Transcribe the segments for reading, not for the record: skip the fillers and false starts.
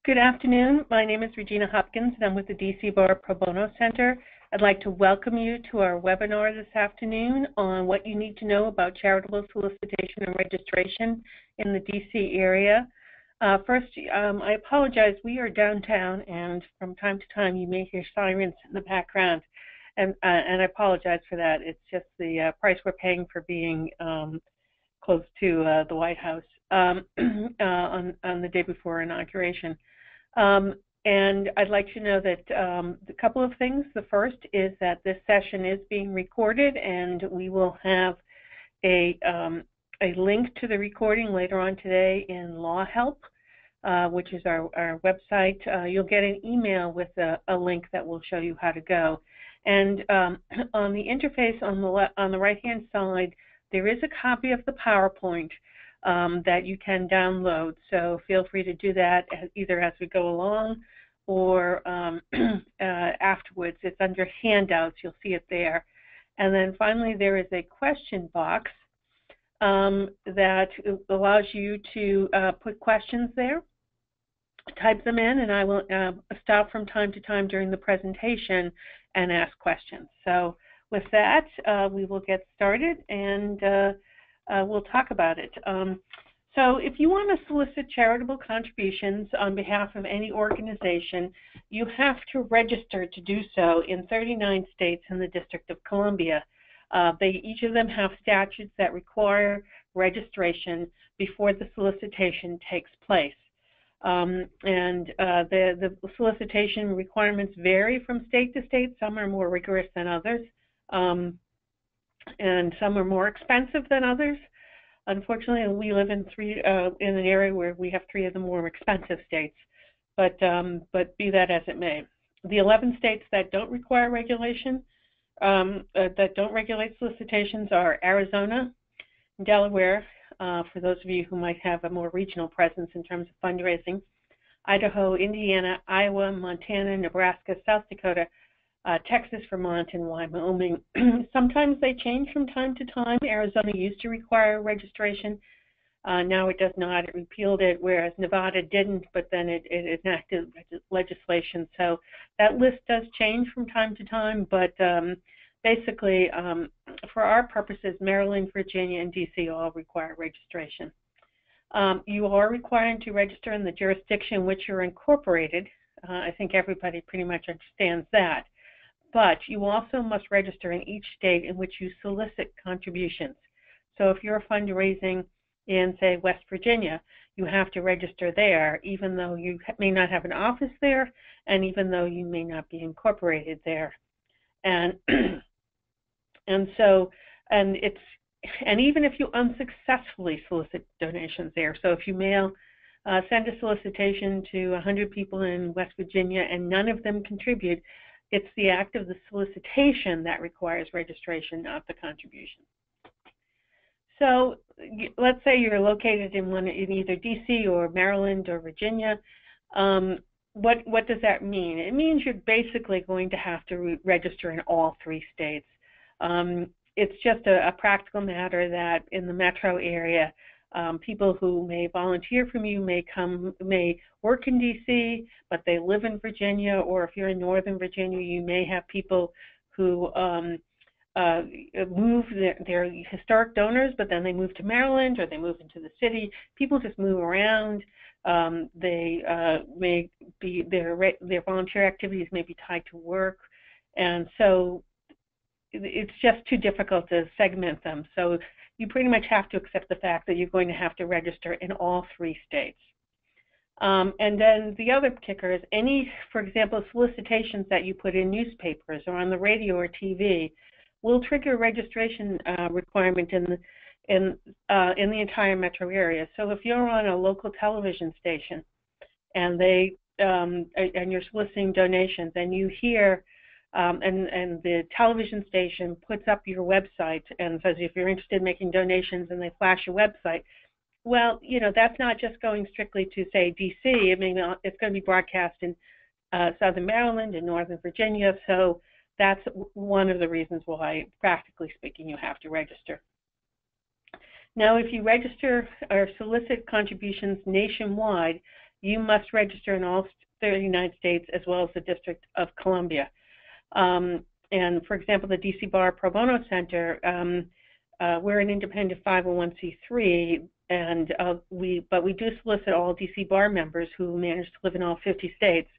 Good afternoon. My name is Regina Hopkins, and I'm with the DC Bar Pro Bono Center. I'd like to welcome you to our webinar this afternoon on what you need to know about charitable solicitation and registration in the DC area. First, I apologize. We are downtown, and from time to time you may hear sirens in the background, and I apologize for that. It's just the price we're paying for being close to the White House on the day before inauguration. And I'd like to know that a couple of things. The first is that this session is being recorded, and we will have a link to the recording later on today in Law Help, which is our website. You'll get an email with a link that will show you how to go. And on the interface on the right-hand side, there is a copy of the PowerPoint that you can download. So feel free to do that either as we go along or afterwards. It's under handouts. You'll see it there. And then finally, there is a question box that allows you to put questions there. Type them in, and I will stop from time to time during the presentation and ask questions. So with that, we will get started, and we'll talk about it. So if you want to solicit charitable contributions on behalf of any organization, you have to register to do so in 39 states and the District of Columbia. Each of them have statutes that require registration before the solicitation takes place. The solicitation requirements vary from state to state. Some are more rigorous than others. And some are more expensive than others. Unfortunately, we live in an area where we have 3 of the more expensive states, but be that as it may. The 11 states that don't require regulation, that don't regulate solicitations are Arizona, Delaware, for those of you who might have a more regional presence in terms of fundraising, Idaho, Indiana, Iowa, Montana, Nebraska, South Dakota, Texas, Vermont, and Wyoming. Sometimes they change from time to time. Arizona used to require registration. Now it does not. It repealed it, whereas Nevada didn't, but then it enacted legislation. So that list does change from time to time, but basically, for our purposes, Maryland, Virginia, and DC all require registration. You are required to register in the jurisdiction in which you're incorporated. I think everybody pretty much understands that. But you also must register in each state in which you solicit contributions. So if you're fundraising in, say, West Virginia, you have to register there, even though you may not have an office there, and even though you may not be incorporated there. And even if you unsuccessfully solicit donations there, so if you send a solicitation to 100 people in West Virginia and none of them contribute, it's the act of the solicitation that requires registration, not the contribution. So let's say you're located in either DC or Maryland or Virginia. What does that mean? It means you're basically going to have to register in all 3 states. It's just a practical matter that in the metro area, people who may volunteer from you may work in DC, but they live in Virginia, or if you're in Northern Virginia, you may have people who move their historic donors, but then they move to Maryland or they move into the city. People just move around. They may be their volunteer activities may be tied to work, and so it's just too difficult to segment them. So you pretty much have to accept the fact that you're going to have to register in all 3 states. And then the other kicker is for example, solicitations that you put in newspapers or on the radio or TV will trigger a registration requirement in the entire metro area. So if you're on a local television station and and you're soliciting donations and you hear and the television station puts up your website and says if you're interested in making donations, and they flash your website, well, that's not just going strictly to, say, DC. It's going to be broadcast in Southern Maryland and Northern Virginia, so that's one of the reasons why, practically speaking, you have to register. Now, if you register or solicit contributions nationwide, you must register in all 30 United States as well as the District of Columbia. And for example, the DC Bar Pro Bono Center, we're an independent 501c3, and we do solicit all DC Bar members who manage to live in all 50 states.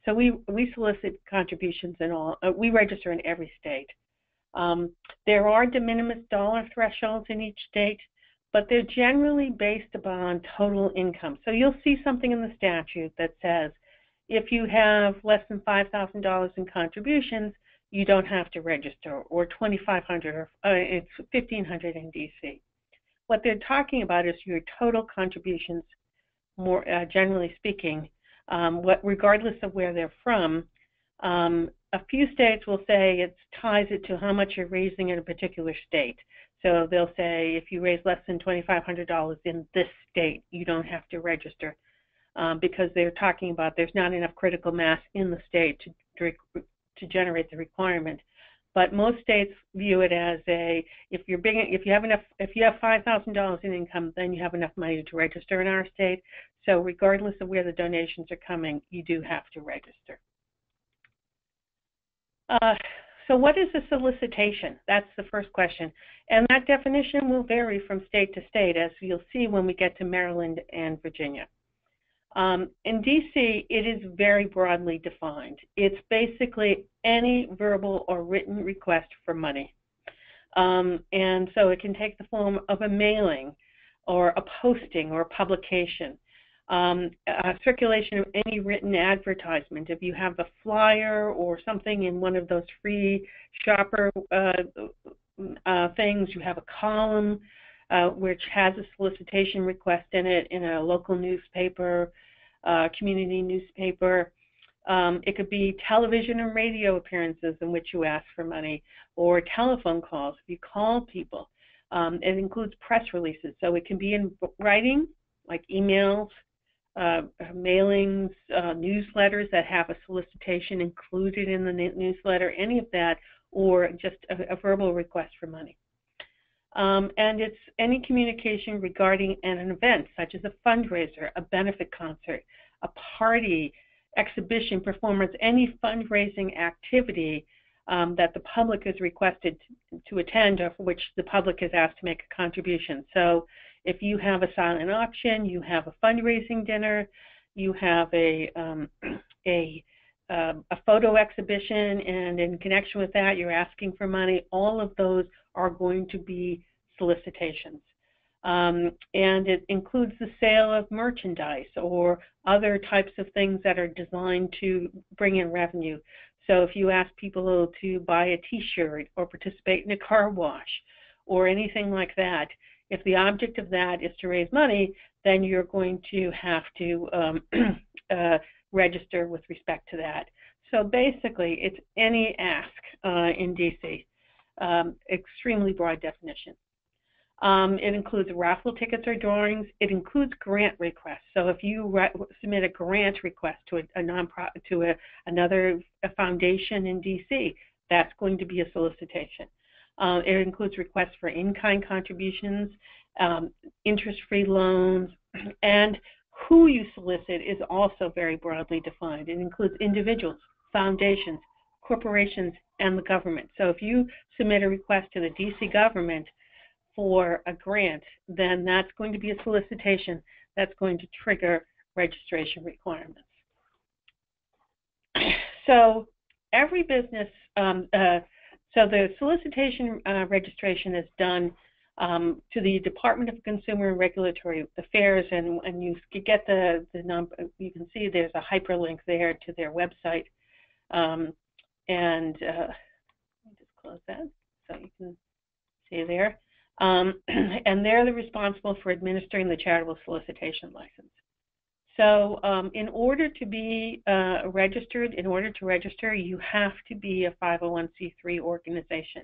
So we solicit contributions in all. We register in every state. There are de minimis dollar thresholds in each state, but they're generally based upon total income. So you'll see something in the statute that says if you have less than $5,000 in contributions, you don't have to register, or $2,500, or it's $1,500 in DC. What they're talking about is your total contributions, more generally speaking, regardless of where they're from. A few states will say it ties it to how much you're raising in a particular state. So they'll say if you raise less than $2,500 in this state, you don't have to register, because they're talking about there's not enough critical mass in the state to generate the requirement. But most states view it as if you have $5,000 in income, then you have enough money to register in our state. So regardless of where the donations are coming, you do have to register. So what is a solicitation? That's the first question. And that definition will vary from state to state, as you'll see when we get to Maryland and Virginia. In DC, it is very broadly defined. It's basically any verbal or written request for money. And so it can take the form of a mailing or a posting or a publication. Circulation of any written advertisement. If you have a flyer or something in one of those free shopper things, you have a column which has a solicitation request in it in a local newspaper, community newspaper. It could be television and radio appearances in which you ask for money, or telephone calls if you call people. It includes press releases, so it can be in writing, like emails, mailings, newsletters that have a solicitation included in the newsletter, any of that, or just a verbal request for money. And it's any communication regarding an event, such as a fundraiser, a benefit concert, a party, exhibition, performance, any fundraising activity that the public is requested to attend, or for which the public is asked to make a contribution. So if you have a silent auction, you have a fundraising dinner, you have a photo exhibition, and in connection with that, you're asking for money, all of those are going to be solicitations. And it includes the sale of merchandise or other types of things that are designed to bring in revenue. So if you ask people to buy a t-shirt or participate in a car wash or anything like that, if the object of that is to raise money, then you're going to have to register with respect to that. So basically, it's any ask in DC. Extremely broad definition. It includes raffle tickets or drawings. It includes grant requests. So if you submit a grant request to another foundation in DC, that's going to be a solicitation. It includes requests for in-kind contributions, interest-free loans, and who you solicit is also very broadly defined. It includes individuals, foundations, corporations, and the government. So if you submit a request to the DC government for a grant, then that's going to be a solicitation that's going to trigger registration requirements. So every business, so the solicitation registration is done to the Department of Consumer and Regulatory Affairs, and you get the number. You can see there's a hyperlink there to their website, and let me just close that so you can see there. And they're responsible for administering the charitable solicitation license. So in order to be registered, you have to be a 501c3 organization.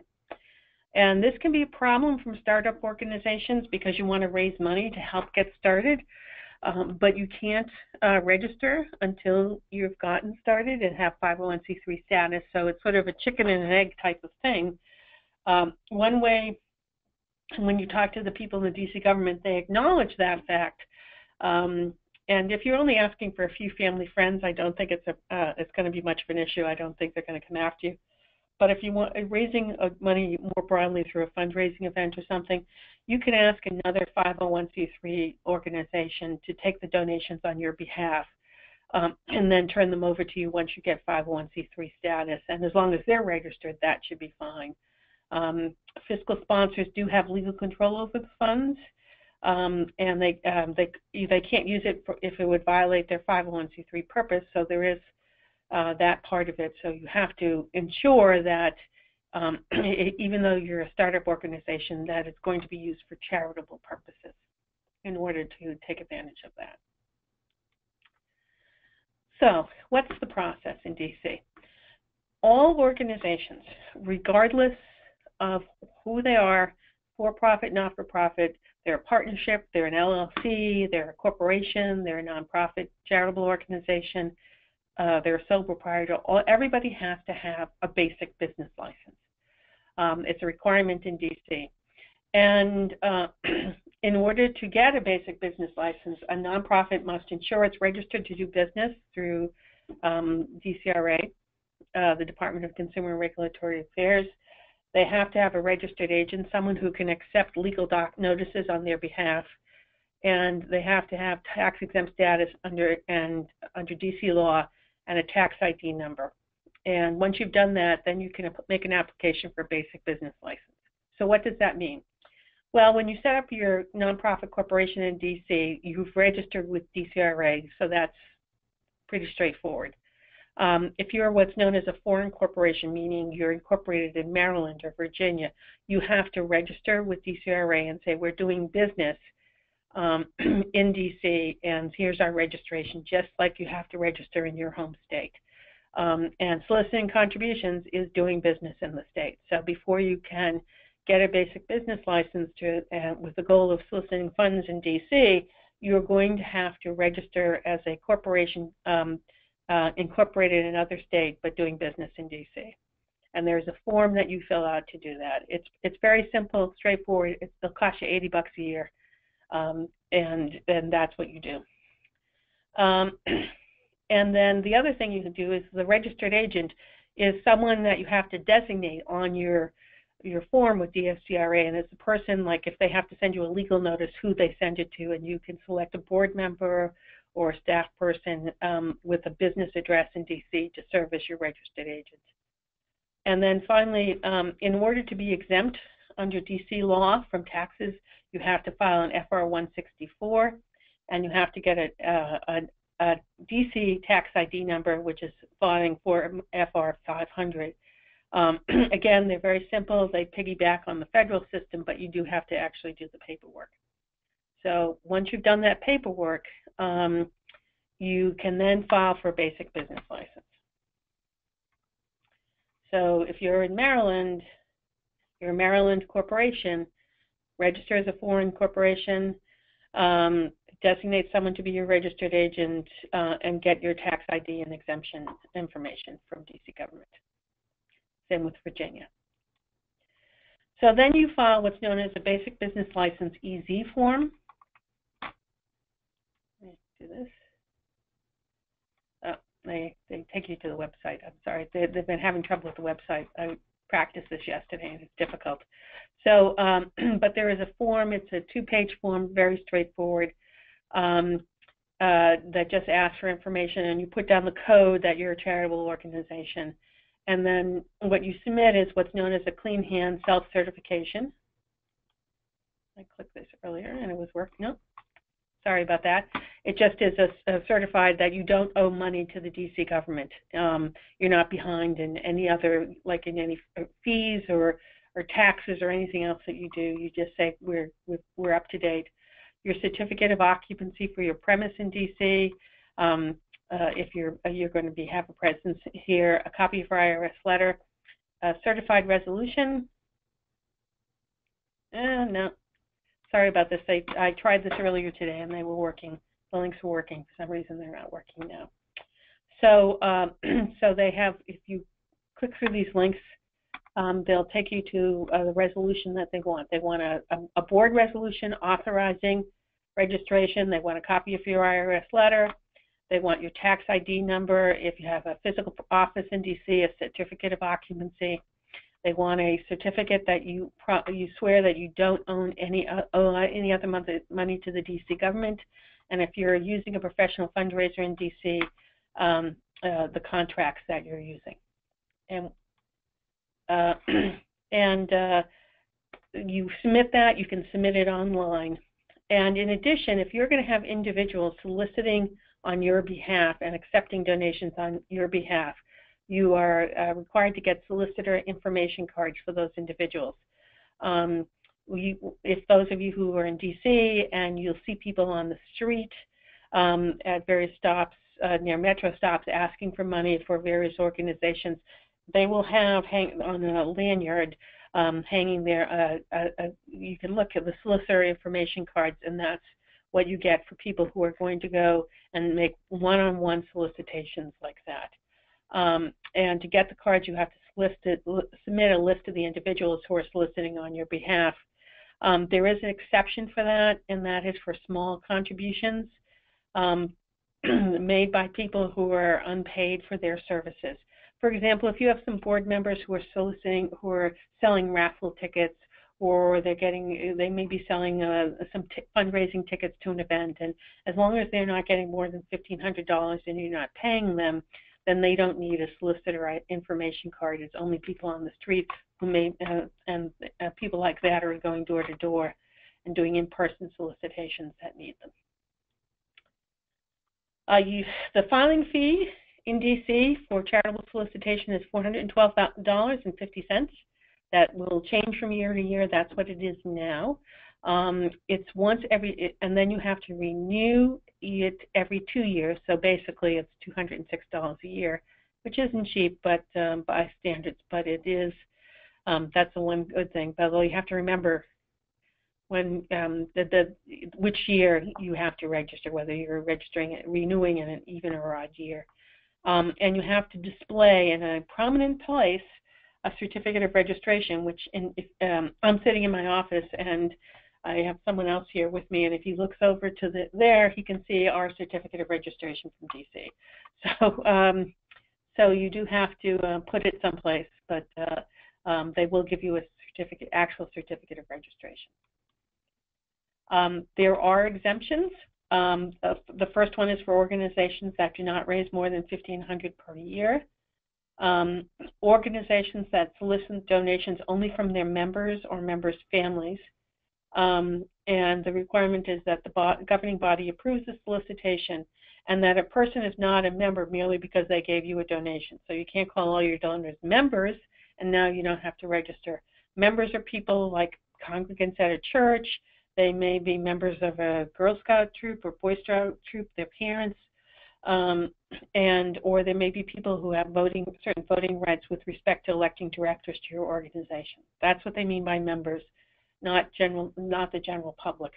And this can be a problem from startup organizations because you want to raise money to help get started, but you can't register until you've gotten started and have 501c3 status. So it's sort of a chicken and an egg type of thing. One way, when you talk to the people in the DC government, they acknowledge that fact. And if you're only asking for a few family friends, I don't think it's going to be much of an issue. I don't think they're going to come after you. But if you want raising money more broadly through a fundraising event or something, you can ask another 501c3 organization to take the donations on your behalf, and then turn them over to you once you get 501c3 status. And as long as they're registered, that should be fine. Fiscal sponsors do have legal control over the funds, and they can't use it if it would violate their 501c3 purpose. So there is that part of it. So you have to ensure that even though you're a startup organization, that it's going to be used for charitable purposes in order to take advantage of that. So what's the process in DC? All organizations, regardless of who they are, for-profit, not-for-profit, they're a partnership, they're an LLC, they're a corporation, they're a nonprofit charitable organization, they're a sole proprietor, everybody has to have a basic business license. It's a requirement in DC. And in order to get a basic business license, a nonprofit must ensure it's registered to do business through DCRA, the Department of Consumer and Regulatory Affairs. They have to have a registered agent, someone who can accept legal notices on their behalf, and they have to have tax-exempt status under DC law and a tax ID number. And once you've done that, then you can make an application for a basic business license. So what does that mean? Well, when you set up your nonprofit corporation in DC, you've registered with DCRA, so that's pretty straightforward. If you're what's known as a foreign corporation, meaning you're incorporated in Maryland or Virginia, you have to register with DCRA and say, we're doing business in DC, and here's our registration, just like you have to register in your home state. And soliciting contributions is doing business in the state. So before you can get a basic business license with the goal of soliciting funds in DC, you're going to have to register as a corporation incorporated in another state but doing business in DC. And there's a form that you fill out to do that. It's very simple, straightforward. It'll cost you $80 a year, and that's what you do. And then the other thing you can do is the registered agent is someone that you have to designate on your form with DSCRA, and it's a person, like if they have to send you a legal notice, who they send it to, and you can select a board member or a staff person with a business address in DC to serve as your registered agent. And then finally, in order to be exempt under DC law from taxes, you have to file an FR 164, and you have to get a DC tax ID number, which is filing for FR 500. Again, they're very simple. They piggyback on the federal system, but you do have to actually do the paperwork. So once you've done that paperwork, you can then file for a basic business license. So if you're in Maryland, you're a Maryland corporation, register as a foreign corporation, designate someone to be your registered agent, and get your tax ID and exemption information from DC government. Same with Virginia. So then you file what's known as a Basic Business License EZ form. Let me do this. Oh, they take you to the website. I'm sorry, they've been having trouble with the website. I practiced this yesterday and it's difficult. So, but there is a form. It's a 2-page form, very straightforward, that just asks for information, and you put down the code that you're a charitable organization. And then what you submit is what's known as a clean hand self-certification. I clicked this earlier and it was working. No, sorry about that. It just is a certified that you don't owe money to the DC government. You're not behind in any other, like in any fees or taxes or anything else that you do. You just say we're up to date. Your certificate of occupancy for your premise in DC. If you're going to have a presence here, a copy of our IRS letter, a certified resolution. No, sorry about this. I tried this earlier today and they were working. The links were working. For some reason, they're not working now. So, so they have. If you click through these links, they'll take you to the resolution that they want. They want a board resolution authorizing registration. They want a copy of your IRS letter. They want your tax ID number. If you have a physical office in DC, a certificate of occupancy. They want a certificate that you swear that you don't owe any other money to the DC government. And if you're using a professional fundraiser in DC, the contracts that you're using. And you submit that. You can submit it online. And in addition, if you're going to have individuals soliciting on your behalf and accepting donations on your behalf, you are required to get solicitor information cards for those individuals. If those of you who are in DC and you'll see people on the street at various stops, near metro stops, asking for money for various organizations, they will have on a lanyard hanging there, you can look at the solicitor information cards, and that's what you get for people who are going to go and make one-on-one solicitations like that. And to get the cards, you have to submit a list of the individuals who are soliciting on your behalf. There is an exception for that, and that is for small contributions made by people who are unpaid for their services. For example, if you have some board members who are selling raffle tickets, or they may be selling some fundraising tickets to an event, and as long as they're not getting more than $1,500 and you're not paying them, then they don't need a solicitor information card. It's only people on the street who people like that are going door to door and doing in-person solicitations that need them. The filing fee in DC for charitable solicitation is $412.50. That will change from year to year. That's what it is now. It's once every, and then you have to renew it every 2 years. So basically, it's $206 a year, which isn't cheap, but by standards. But it is. That's the one good thing. But although you have to remember when which year you have to register, whether you're renewing in an even or odd year, and you have to display in a prominent place a certificate of registration, which I'm sitting in my office and I have someone else here with me, and if he looks over to there, he can see our certificate of registration from DC. So you do have to put it someplace, but they will give you a actual certificate of registration. There are exemptions. The first one is for organizations that do not raise more than $1,500 per year. Organizations that solicit donations only from their members or members' families. And the requirement is that the governing body approves the solicitation and that a person is not a member merely because they gave you a donation. So you can't call all your donors members, and now you don't have to register. Members are people like congregants at a church. They may be members of a Girl Scout troop or Boy Scout troop, their parents, or there may be people who have certain voting rights with respect to electing directors to your organization. That's what they mean by members, not the general public.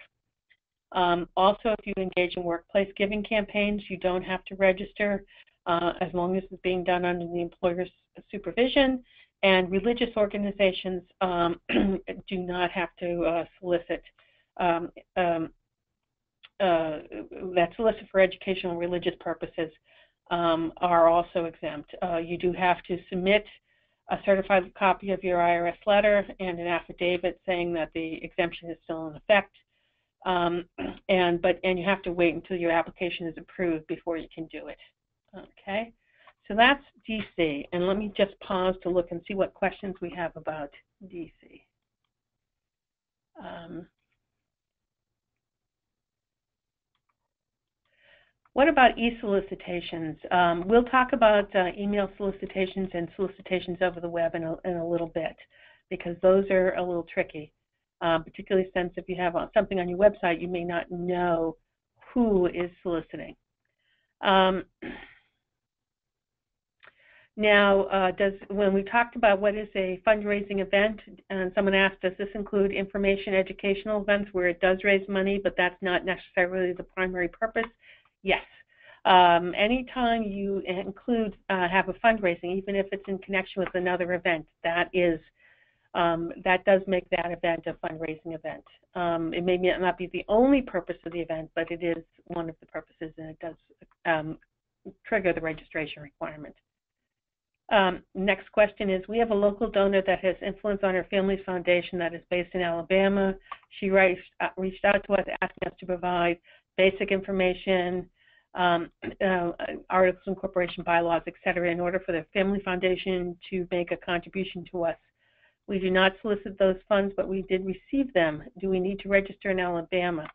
Also, if you engage in workplace giving campaigns, you don't have to register as long as it's being done under the employer's supervision. And religious organizations do not have to solicit. That solicit for educational and religious purposes are also exempt. You do have to submit a certified copy of your IRS letter and an affidavit saying that the exemption is still in effect. And you have to wait until your application is approved before you can do it. Okay, so that's DC. And let me just pause to look and see what questions we have about DC. What about e-solicitations? We'll talk about email solicitations and solicitations over the web in a little bit, because those are a little tricky, particularly since if you have something on your website, you may not know who is soliciting. Now, when we talked about what is a fundraising event, and someone asked, does this include information educational events where it does raise money, but that's not necessarily the primary purpose? Yes. Anytime you have a fundraising, even if it's in connection with another event, that is that does make that event a fundraising event. It may not be the only purpose of the event, but it is one of the purposes, and it does trigger the registration requirement. Next question is, we have a local donor that has influence on her family's foundation that is based in Alabama. She reached out to us asking us to provide basic information, articles and corporation bylaws, et cetera, in order for the family foundation to make a contribution to us. We do not solicit those funds, but we did receive them. Do we need to register in Alabama?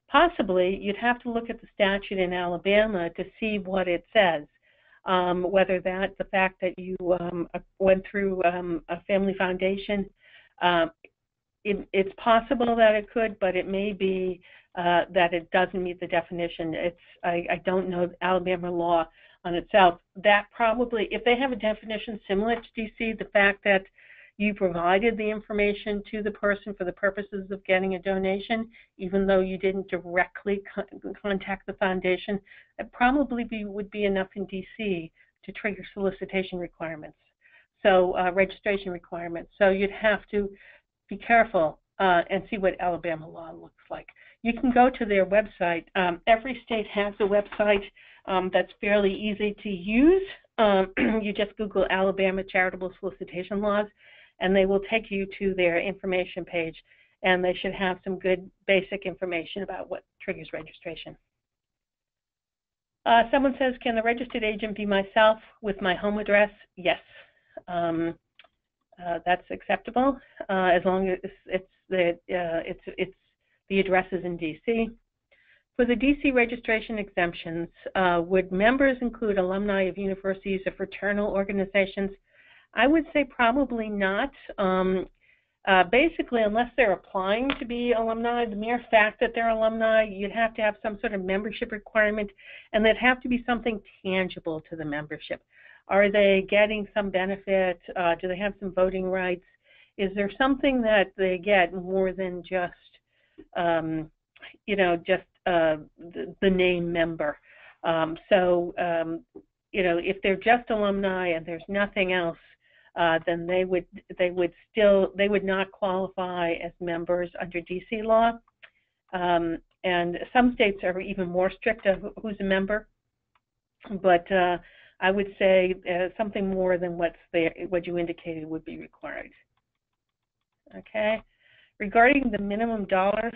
Possibly. You'd have to look at the statute in Alabama to see what it says. Whether that's the fact that you went through a family foundation, it's possible that it could, but it may be that it doesn't meet the definition. I don't know Alabama law on itself. That probably, if they have a definition similar to DC, the fact that you provided the information to the person for the purposes of getting a donation, even though you didn't directly contact the foundation, it probably would be enough in DC to trigger solicitation requirements, so registration requirements. So you'd have to be careful and see what Alabama law looks like. You can go to their website. Every state has a website that's fairly easy to use. You just Google Alabama Charitable Solicitation Laws, and they will take you to their information page, and they should have some good basic information about what triggers registration. Someone says, can the registered agent be myself with my home address? Yes, that's acceptable as long as the address is in DC. For the DC registration exemptions, would members include alumni of universities or fraternal organizations? I would say probably not. Basically, unless they're applying to be alumni, the mere fact that they're alumni, you'd have to have some sort of membership requirement, and there'd have to be something tangible to the membership. Are they getting some benefit? Do they have some voting rights? Is there something that they get more than just, the name member? If they're just alumni and there's nothing else, then they would not qualify as members under DC law. And some states are even more strict of who's a member. But I would say something more than what you indicated would be required. Okay. Regarding the minimum dollar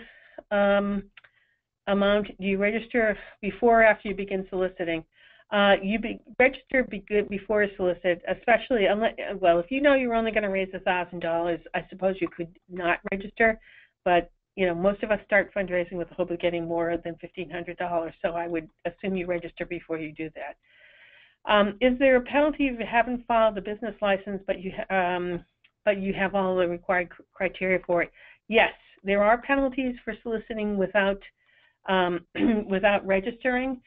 amount, do you register before or after you begin soliciting? Register before you solicit, especially if you know you're only going to raise $1,000, I suppose you could not register, but most of us start fundraising with the hope of getting more than $1,500, so I would assume you register before you do that. Is there a penalty if you haven't filed the business license, but you have all the required criteria for it? Yes, there are penalties for soliciting without registering.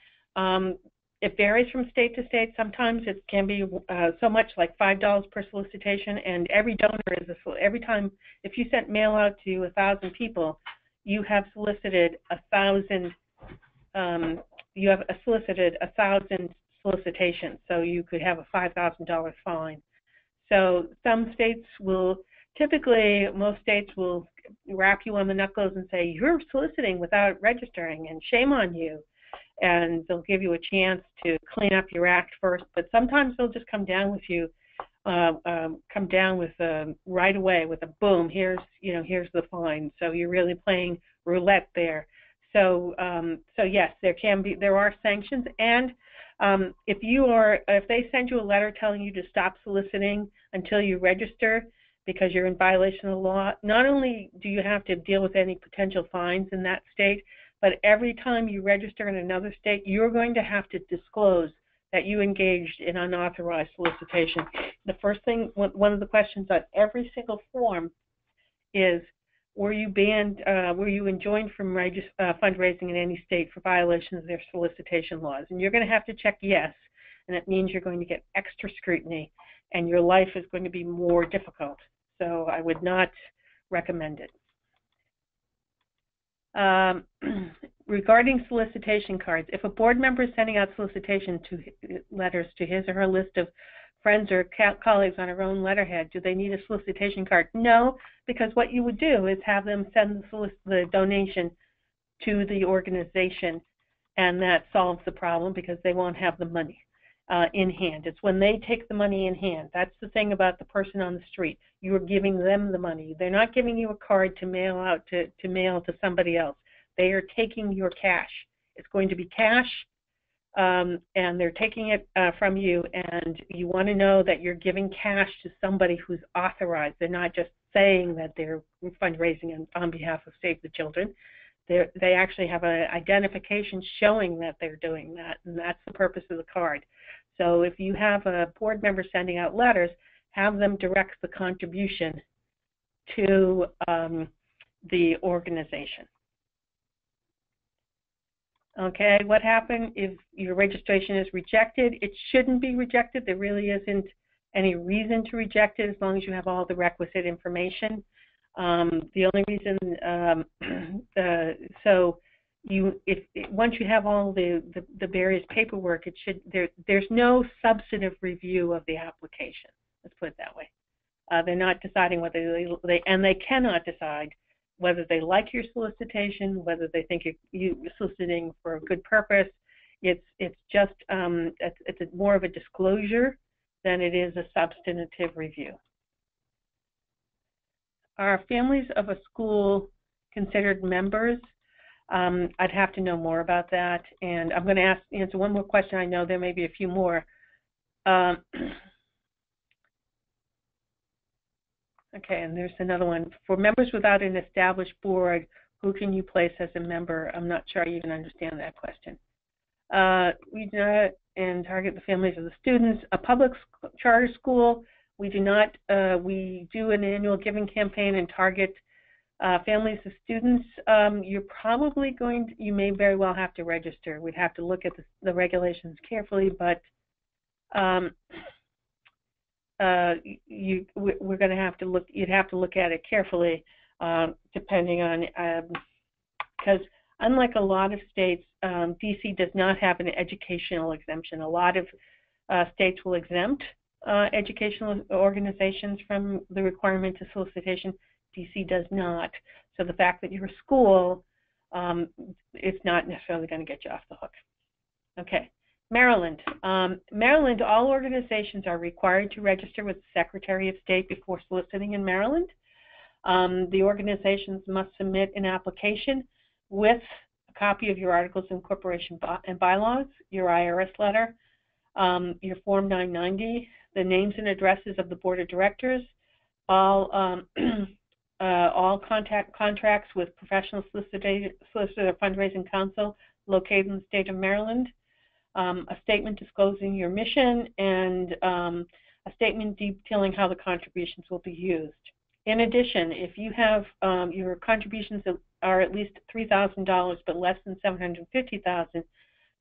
It varies from state to state. Sometimes it can be so much like $5 per solicitation, and every donor every time, if you sent mail out to 1,000 people, you have solicited 1,000. You have solicited 1,000 solicitations, so you could have a $5,000 fine. So some states will, typically most states will wrap you on the knuckles and say, you're soliciting without registering, and shame on you. And they'll give you a chance to clean up your act first, but sometimes they'll just come down with you, right away with a boom. Here's the fine. So you're really playing roulette there. So yes, there are sanctions, and if they send you a letter telling you to stop soliciting until you register because you're in violation of the law, not only do you have to deal with any potential fines in that state, but every time you register in another state, you're going to have to disclose that you engaged in unauthorized solicitation. The first thing, one of the questions on every single form is, were you enjoined from fundraising in any state for violation of their solicitation laws? And you're going to have to check yes, and it means you're going to get extra scrutiny, and your life is going to be more difficult. So I would not recommend it. Regarding solicitation cards, if a board member is sending out solicitation letters to his or her list of friends or colleagues on our own letterhead. Do they need a solicitation card? No, because what you would do is have them send the donation to the organization, and that solves the problem because they won't have the money in hand. It's when they take the money in hand. That's the thing about the person on the street. You are giving them the money. They're not giving you a card to mail out to mail to somebody else. They are taking your cash. It's going to be cash, and they're taking it from you, and you want to know that you're giving cash to somebody who's authorized. They're not just saying that they're fundraising on behalf of Save the Children. They actually have an identification showing that they're doing that, and that's the purpose of the card. So if you have a board member sending out letters, have them direct the contribution to the organization. Okay, what happens if your registration is rejected? It shouldn't be rejected. There really isn't any reason to reject it as long as you have all the requisite information. The only reason, once you have all the various paperwork, there's no substantive review of the application. Let's put it that way. They're not deciding whether they cannot decide whether they like your solicitation, whether they think you're soliciting for a good purpose. It's just it's more of a disclosure than it is a substantive review. Are families of a school considered members? I'd have to know more about that, and I'm going to answer one more question. I know there may be a few more. Okay, and there's another one. For members without an established board, who can you place as a member? I'm not sure I even understand that question. We do not and target the families of the students. A public charter school, we do not. We do an annual giving campaign and target families of students. You're probably you may very well have to register. We'd have to look at the regulations carefully, but we're going to have to look. You'd have to look at it carefully, depending on because unlike a lot of states, DC does not have an educational exemption. A lot of states will exempt educational organizations from the requirement of solicitation. DC does not. So the fact that you're a school, it's not necessarily going to get you off the hook. Okay. Maryland. Maryland, all organizations are required to register with the Secretary of State before soliciting in Maryland. The organizations must submit an application with a copy of your Articles of Incorporation and bylaws, your IRS letter, your Form 990, the names and addresses of the Board of Directors, all contracts with Professional Solicitor Fundraising Council located in the state of Maryland, a statement disclosing your mission, and a statement detailing how the contributions will be used. In addition, if you have your contributions are at least $3,000 but less than $750,000,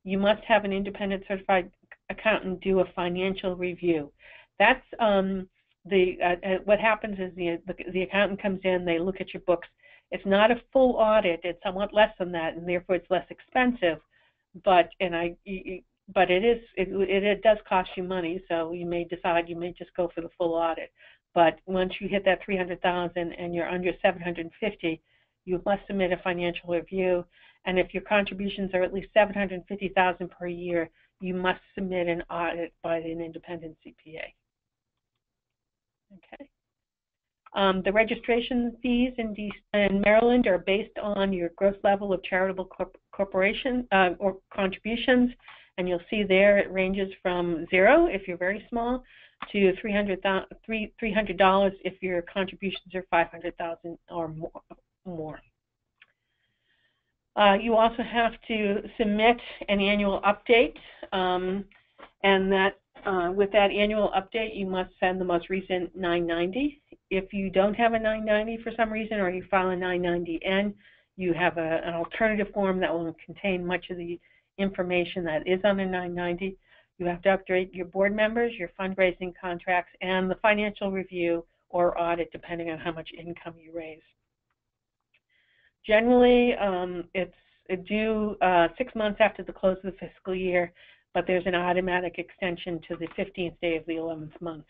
you must have an independent certified accountant do a financial review. That's what happens is the accountant comes in, they look at your books. It's not a full audit; it's somewhat less than that, and therefore it's less expensive. But it does cost you money, so you may decide you may just go for the full audit. But once you hit that $300,000 and you're under $750,000, you must submit a financial review. And if your contributions are at least $750,000 per year, you must submit an audit by an independent CPA. Okay. The registration fees in Maryland are based on your gross level of charitable corporation or contributions, and you'll see there it ranges from 0 if you're very small to $300 if your contributions are $500,000 or more. You also have to submit an annual update, and that with that annual update, you must send the most recent 990. If you don't have a 990 for some reason, or you file a 990N, you have an alternative form that will contain much of the information that is on a 990. You have to update your board members, your fundraising contracts, and the financial review or audit, depending on how much income you raise. Generally, it's due 6 months after the close of the fiscal year, but there's an automatic extension to the 15th day of the 11th month.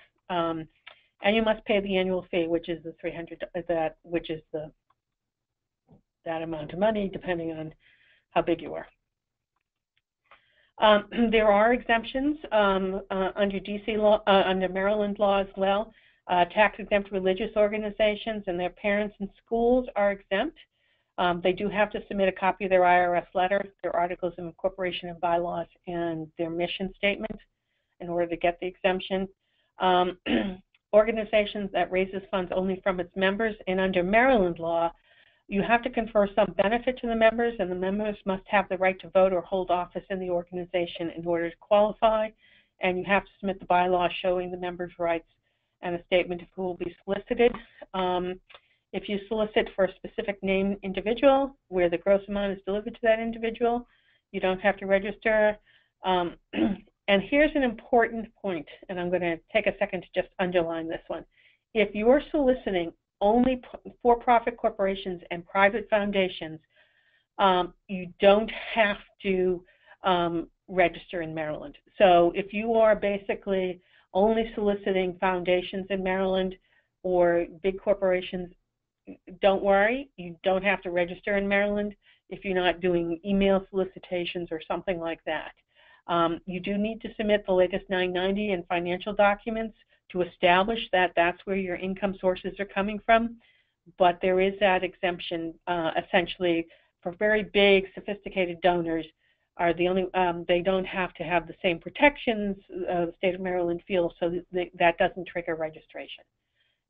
And you must pay the annual fee, which is the that amount of money, depending on how big you are. There are exemptions under DC law, under Maryland law as well. Tax-exempt religious organizations and their parents and schools are exempt. They do have to submit a copy of their IRS letter, their articles of incorporation and bylaws, and their mission statement in order to get the exemption. Organizations that raises funds only from its members, and under Maryland law, you have to confer some benefit to the members, and the members must have the right to vote or hold office in the organization in order to qualify, and you have to submit the bylaw showing the members' rights and a statement of who will be solicited. If you solicit for a specific named individual where the gross amount is delivered to that individual, you don't have to register. And here's an important point, and I'm going to take a second to just underline this one. If you're soliciting only for-profit corporations and private foundations, you don't have to register in Maryland. So if you are basically only soliciting foundations in Maryland or big corporations, don't worry, you don't have to register in Maryland if you're not doing email solicitations or something like that. You do need to submit the latest 990 and financial documents to establish that that's where your income sources are coming from, but there is that exemption essentially for very big, sophisticated donors are the only, they don't have to have the same protections the state of Maryland feels, so that doesn't trigger registration.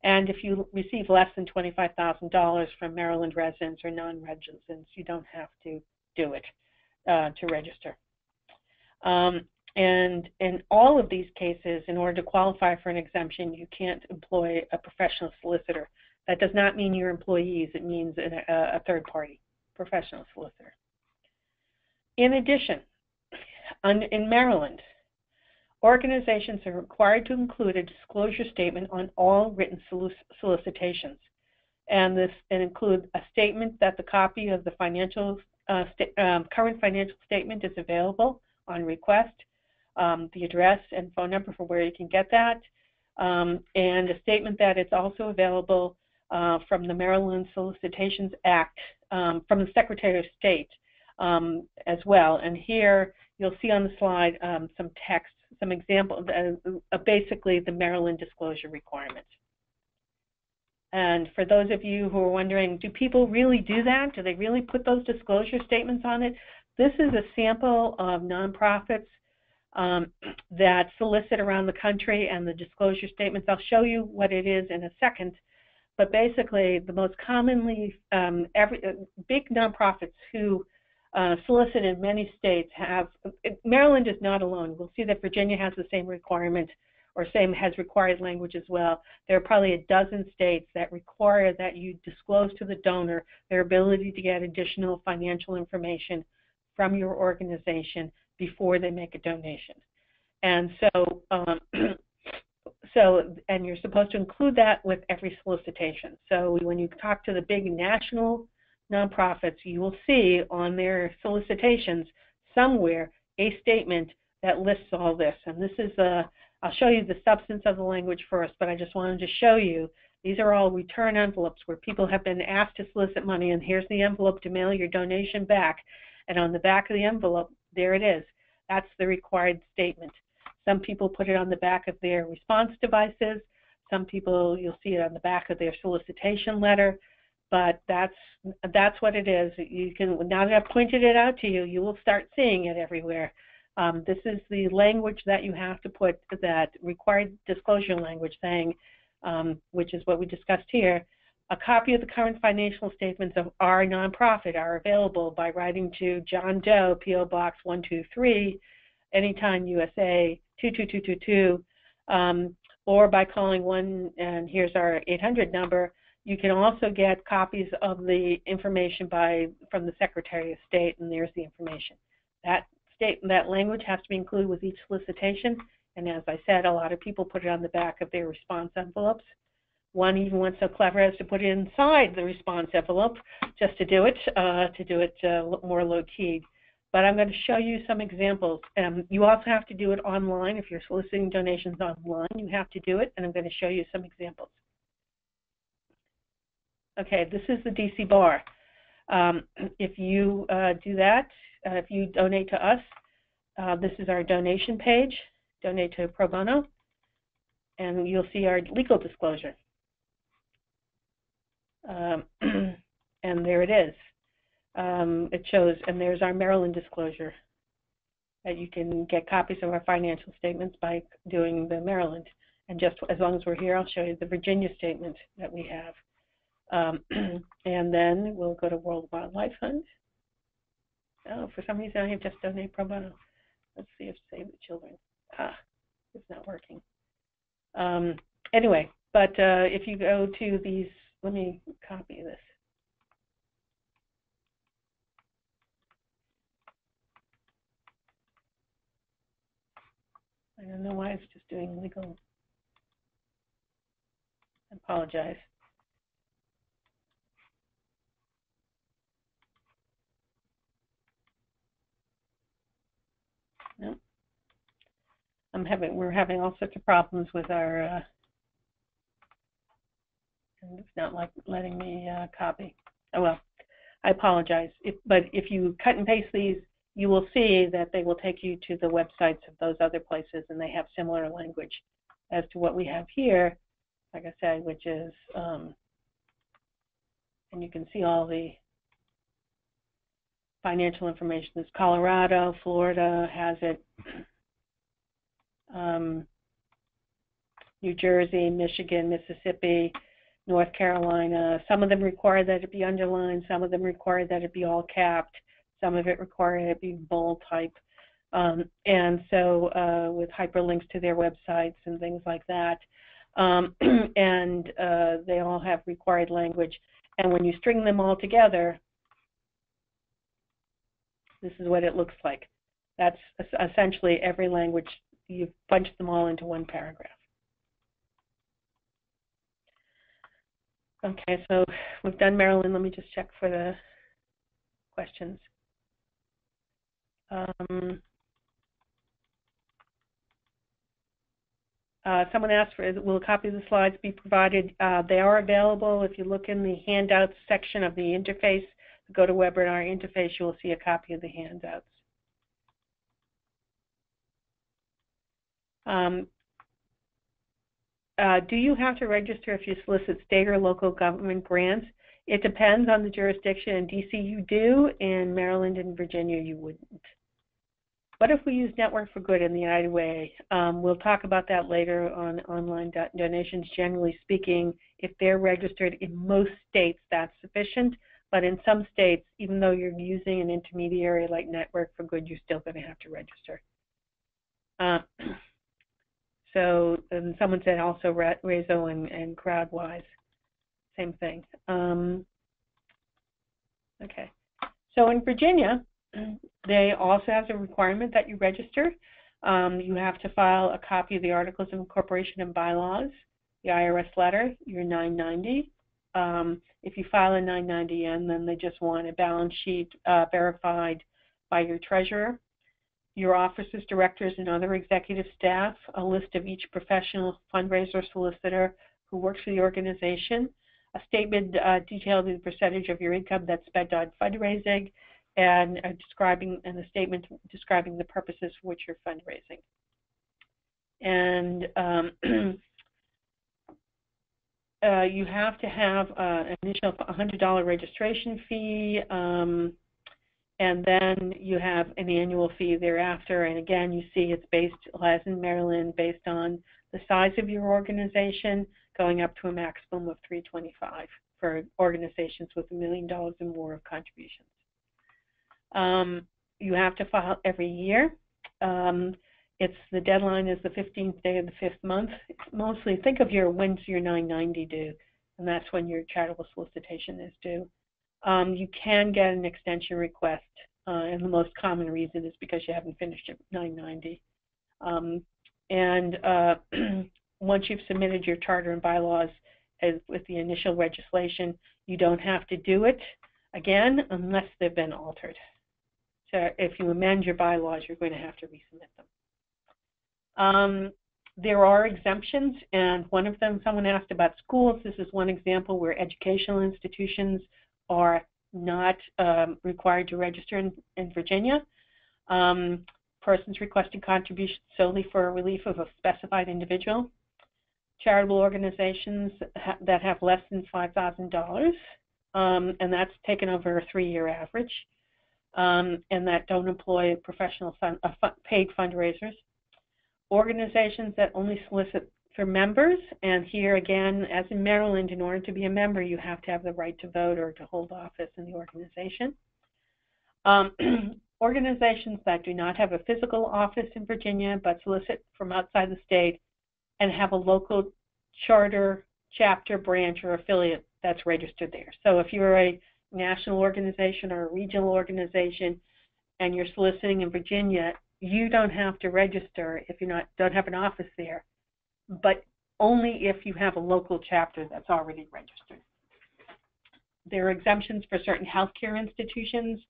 And if you receive less than $25,000 from Maryland residents or non-residents, you don't have to do it to register. And in all of these cases, in order to qualify for an exemption, you can't employ a professional solicitor. That does not mean your employees. It means a third-party professional solicitor. In addition, in Maryland, organizations are required to include a disclosure statement on all written solicitations. And this includes a statement that the copy of the current financial statement is available on request, the address and phone number for where you can get that, and a statement that it's also available from the Maryland Solicitations Act, from the Secretary of State as well. And here you'll see on the slide some text, some examples, basically the Maryland disclosure requirements. And for those of you who are wondering, do people really do that? Do they really put those disclosure statements on it? This is a sample of nonprofits that solicit around the country and the disclosure statements. I'll show you what it is in a second. But basically, the most commonly, big nonprofits who solicit in many states have, Maryland is not alone. We'll see that Virginia has the same requirement, or has required language as well. There are probably a dozen states that require that you disclose to the donor their ability to get additional financial information from your organization before they make a donation. And so, and you're supposed to include that with every solicitation. So when you talk to the big national nonprofits, you will see on their solicitations somewhere a statement that lists all this. And this is I'll show you the substance of the language first, but I just wanted to show you these are all return envelopes where people have been asked to solicit money, and here's the envelope to mail your donation back. And on the back of the envelope, there it is. That's the required statement. Some people put it on the back of their response devices. Some people, you'll see it on the back of their solicitation letter. But that's what it is. You can, now that I've pointed it out to you, you will start seeing it everywhere. This is the language that you have to put, that required disclosure language saying, which is what we discussed here. A copy of the current financial statements of our nonprofit are available by writing to John Doe, P.O. Box 123, Anytime, USA 22222, or by calling and here's our 800 number. You can also get copies of the information from the Secretary of State, and there's the information. That language has to be included with each solicitation, and as I said, a lot of people put it on the back of their response envelopes. One even went so clever as to put it inside the response envelope just to do it more low-key. but I'm going to show you some examples. You also have to do it online. If you're soliciting donations online, you have to do it, and I'm going to show you some examples. Okay, this is the DC bar. If you do that, if you donate to us, this is our donation page, donate to pro bono, and you'll see our legal disclosure. And there it is. It shows, and there's our Maryland disclosure. That you can get copies of our financial statements by doing the Maryland. And just as long as we're here, I'll show you the Virginia statement that we have. And then we'll go to World Wildlife Fund. Oh, for some reason I have just donate pro bono. Let's see if Save the Children. It's not working. Anyway, but if you go to these, let me copy this. I don't know why it's just doing legal. I apologize. No. We're having all sorts of problems with our, and it's not like letting me copy. Oh well, I apologize. But if you cut and paste these, you will see that they will take you to the websites of those other places, and they have similar language as to what we have here, like I said, which is, and you can see all the financial information. There's Colorado, Florida has it, New Jersey, Michigan, Mississippi, North Carolina. Some of them require that it be underlined, some of them require that it be all capped. Some of it requires it be bold type, and so with hyperlinks to their websites and things like that, and they all have required language. And when you string them all together, this is what it looks like. That's essentially every language. You've bunched them all into one paragraph. Okay, so we've done Maryland. Let me just check for the questions. Someone asked for, will a copy of the slides be provided? They are available. If you look in the handouts section of the interface, go to webinar interface, you will see a copy of the handouts. Do you have to register if you solicit state or local government grants? It depends on the jurisdiction. In DC you do, in Maryland and Virginia you wouldn't. What if we use Network for Good in the United Way? We'll talk about that later on online donations. Generally speaking, if they're registered in most states, that's sufficient. But in some states, even though you're using an intermediary like Network for Good, you're still going to have to register. So, and someone said also Rezo and CrowdWise, same thing. Okay, so in Virginia, they also have a requirement that you register. You have to file a copy of the Articles of Incorporation and Bylaws, the IRS letter, your 990. If you file a 990N, then they just want a balance sheet verified by your treasurer, your officers, directors, and other executive staff, a list of each professional fundraiser solicitor who works for the organization, a statement detailing the percentage of your income that's spent on fundraising, and a statement describing the purposes for which you're fundraising. And you have to have an initial $100 registration fee, and then you have an annual fee thereafter. And again, you see it's based, as in Maryland, based on the size of your organization, going up to a maximum of $325 for organizations with $1 million or more of contributions. You have to file every year. The deadline is the 15th day of the 5th month. Mostly, think of when's your 990 due, and that's when your charitable solicitation is due. You can get an extension request, and the most common reason is because you haven't finished your 990. Once you've submitted your charter and bylaws with the initial legislation, you don't have to do it again unless they've been altered. if you amend your bylaws, you're going to have to resubmit them. There are exemptions, and one of them, someone asked about schools. This is one example where educational institutions are not required to register in Virginia. Persons requesting contributions solely for relief of a specified individual. Charitable organizations that have less than $5,000, and that's taken over a 3-year average, and that don't employ professional paid fundraisers. Organizations that only solicit for members, and here again, as in Maryland, in order to be a member, you have to have the right to vote or to hold office in the organization. Organizations that do not have a physical office in Virginia but solicit from outside the state and have a local charter, chapter, branch, or affiliate that's registered there. So if you're a national organization or a regional organization and you're soliciting in Virginia, you don't have to register if you don't have an office there, but only if you have a local chapter that's already registered. There are exemptions for certain healthcare institutions,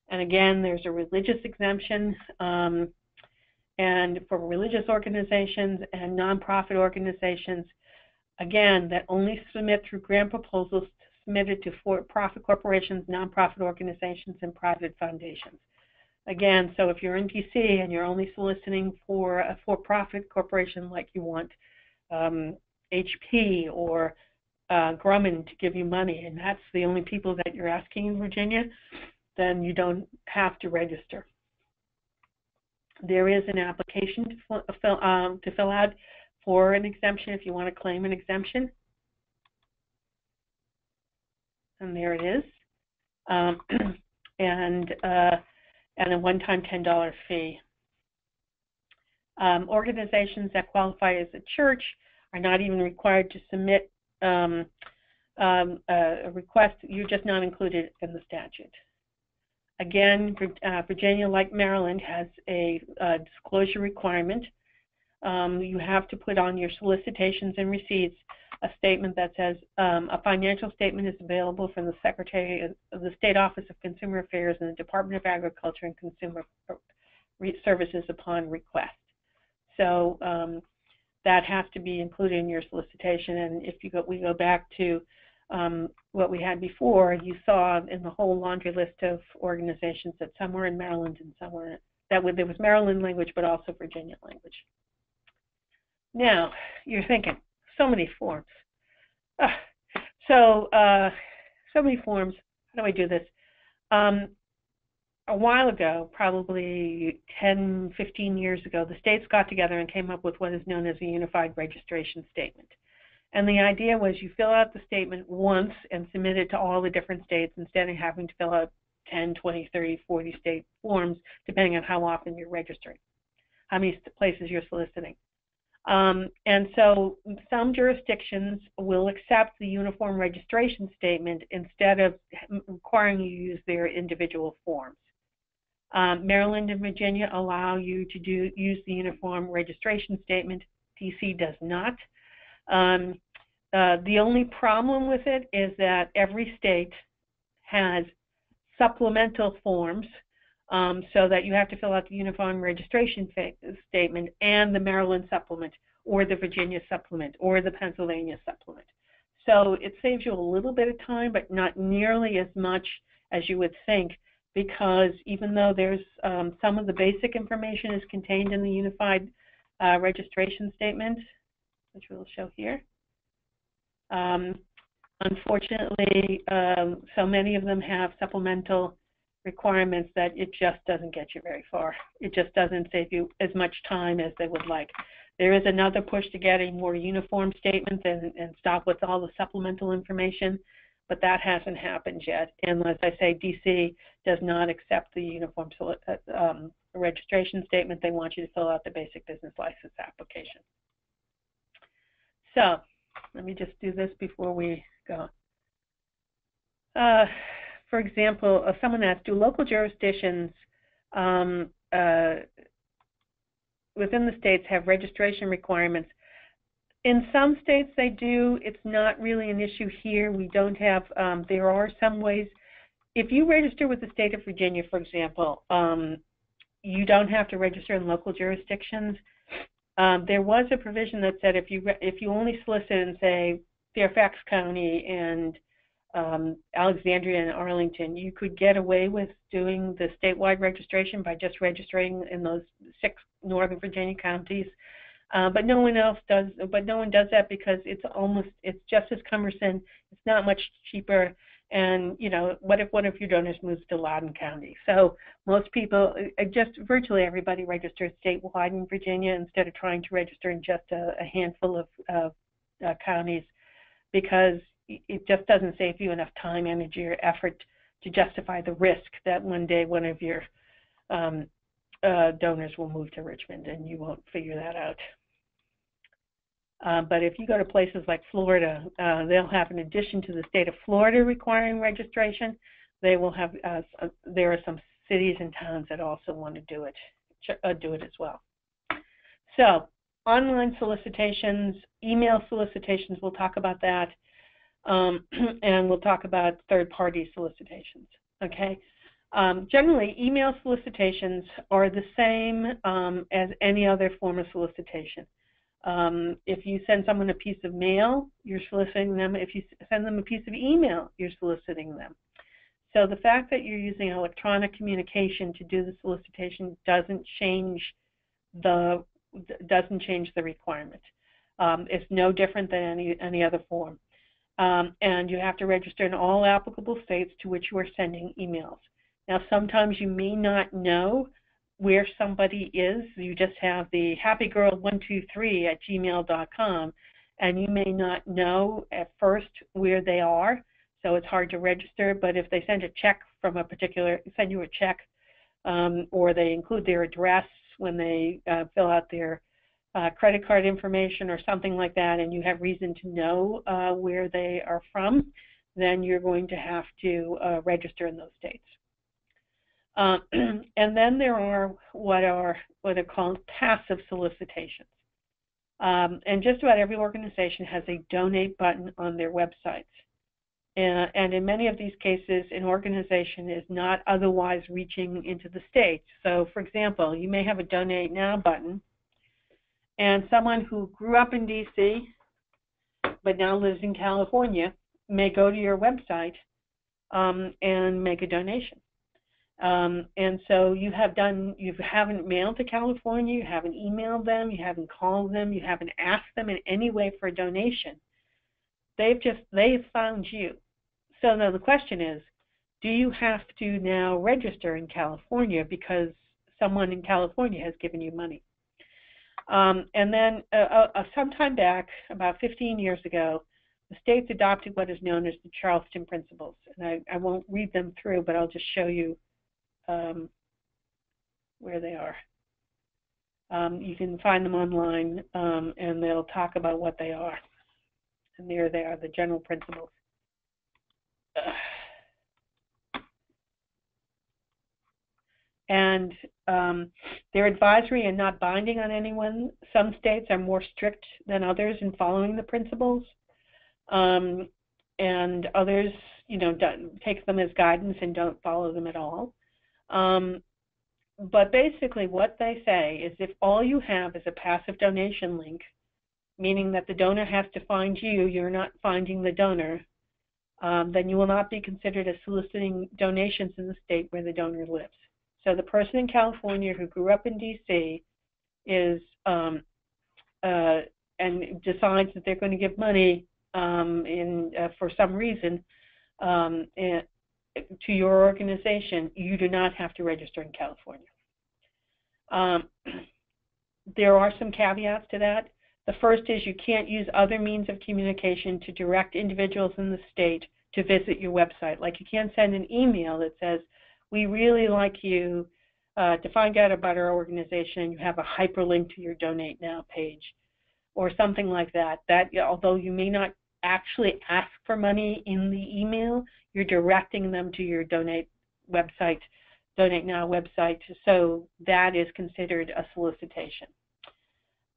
and again, there's a religious exemption, and for religious organizations and nonprofit organizations, again, that only submit through grant proposals submitted to for-profit corporations, nonprofit organizations, and private foundations. Again, so if you're in DC and you're only soliciting for a for-profit corporation like you want HP or Grumman to give you money, and that's the only people that you're asking in Virginia, then you don't have to register. There is an application to fill out for an exemption if you want to claim an exemption. And there it is. And a one-time $10 fee. Organizations that qualify as a church are not even required to submit a request. You're just not included in the statute. Again, Virginia, like Maryland, has a disclosure requirement. You have to put on your solicitations and receipts a statement that says a financial statement is available from the Secretary of the State Office of Consumer Affairs and the Department of Agriculture and Consumer Services upon request. So that has to be included in your solicitation. And if we go back to what we had before, you saw in the whole laundry list of organizations that some were in Maryland and some were there was Maryland language, but also Virginia language. Now, you're thinking, so many forms. So many forms. How do I do this? A while ago, probably 10, 15 years ago, the states got together and came up with what is known as a unified registration statement. And the idea was you fill out the statement once and submit it to all the different states instead of having to fill out 10, 20, 30, 40 state forms, depending on how often you're registering, how many places you're soliciting. And so some jurisdictions will accept the uniform registration statement instead of requiring you to use their individual forms. Maryland and Virginia allow you to use the uniform registration statement. DC does not. The only problem with it is that every state has supplemental forms so that you have to fill out the uniform registration statement and the Maryland supplement or the Virginia supplement or the Pennsylvania supplement. So it saves you a little bit of time, but not nearly as much as you would think, because even though there's some of the basic information is contained in the unified registration statement, which we'll show here, unfortunately, so many of them have supplemental requirements that it just doesn't get you very far. It just doesn't save you as much time as they would like. There is another push to get a more uniform statement and stop with all the supplemental information, but that hasn't happened yet. And as I say, DC does not accept the uniform registration statement. They want you to fill out the basic business license application. So let me just do this before we go. For example, someone asked, do local jurisdictions within the states have registration requirements? In some states they do. It's not really an issue here. We don't have, there are some ways if you register with the state of Virginia, for example, you don't have to register in local jurisdictions. There was a provision that said if you only solicit in, say, Fairfax County and Alexandria and Arlington, you could get away with doing the statewide registration by just registering in those 6 Northern Virginia counties. But no one else does. But no one does that because it's just as cumbersome. It's not much cheaper. And what if one of your donors moves to Loudoun County? So most people, just virtually everybody, registers statewide in Virginia instead of trying to register in just a handful of counties, because it just doesn't save you enough time, energy, or effort to justify the risk that one day one of your donors will move to Richmond and you won't figure that out. But if you go to places like Florida, they'll have, in addition to the state of Florida requiring registration, they will have, there are some cities and towns that also want to do it as well. So online solicitations, email solicitations, we'll talk about that. And we'll talk about third-party solicitations, okay? Generally, email solicitations are the same as any other form of solicitation. If you send someone a piece of mail, you're soliciting them. If you send them a piece of email, you're soliciting them. So the fact that you're using electronic communication to do the solicitation doesn't change the requirement. It's no different than any other form. And you have to register in all applicable states to which you are sending emails. Now, sometimes you may not know where somebody is. You just have the happygirl123@gmail.com, and you may not know at first where they are, so it's hard to register. But if they send a check from send you a check, or they include their address when they fill out their credit card information or something like that, and you have reason to know where they are from, then you're going to have to register in those states. And then there are what are called passive solicitations. And just about every organization has a donate button on their websites. And in many of these cases, an organization is not otherwise reaching into the states. So, for example, you may have a Donate Now button, and someone who grew up in D.C. but now lives in California may go to your website and make a donation. And so you haven't mailed to California, you haven't emailed them, you haven't called them, you haven't asked them in any way for a donation. They've found you. So now the question is, do you have to now register in California because someone in California has given you money? And then some time back, about 15 years ago, the states adopted what is known as the Charleston Principles. And I won't read them through, but I'll just show you where they are. You can find them online, and they'll talk about what they are. And there they are, the general principles. And they're advisory and not binding on anyone. Some states are more strict than others in following the principles, and others, take them as guidance and don't follow them at all. But basically what they say is if all you have is a passive donation link, meaning that the donor has to find you, you're not finding the donor, then you will not be considered as soliciting donations in the state where the donor lives. So the person in California who grew up in D.C. is and decides that they're going to give money for some reason to your organization, you do not have to register in California. There are some caveats to that. The first is you can't use other means of communication to direct individuals in the state to visit your website. Like you can't send an email that says, we really like you to find out about our organization, and you have a hyperlink to your Donate Now page or something like that. That, although you may not actually ask for money in the email, you're directing them to your Donate Now website, so that is considered a solicitation.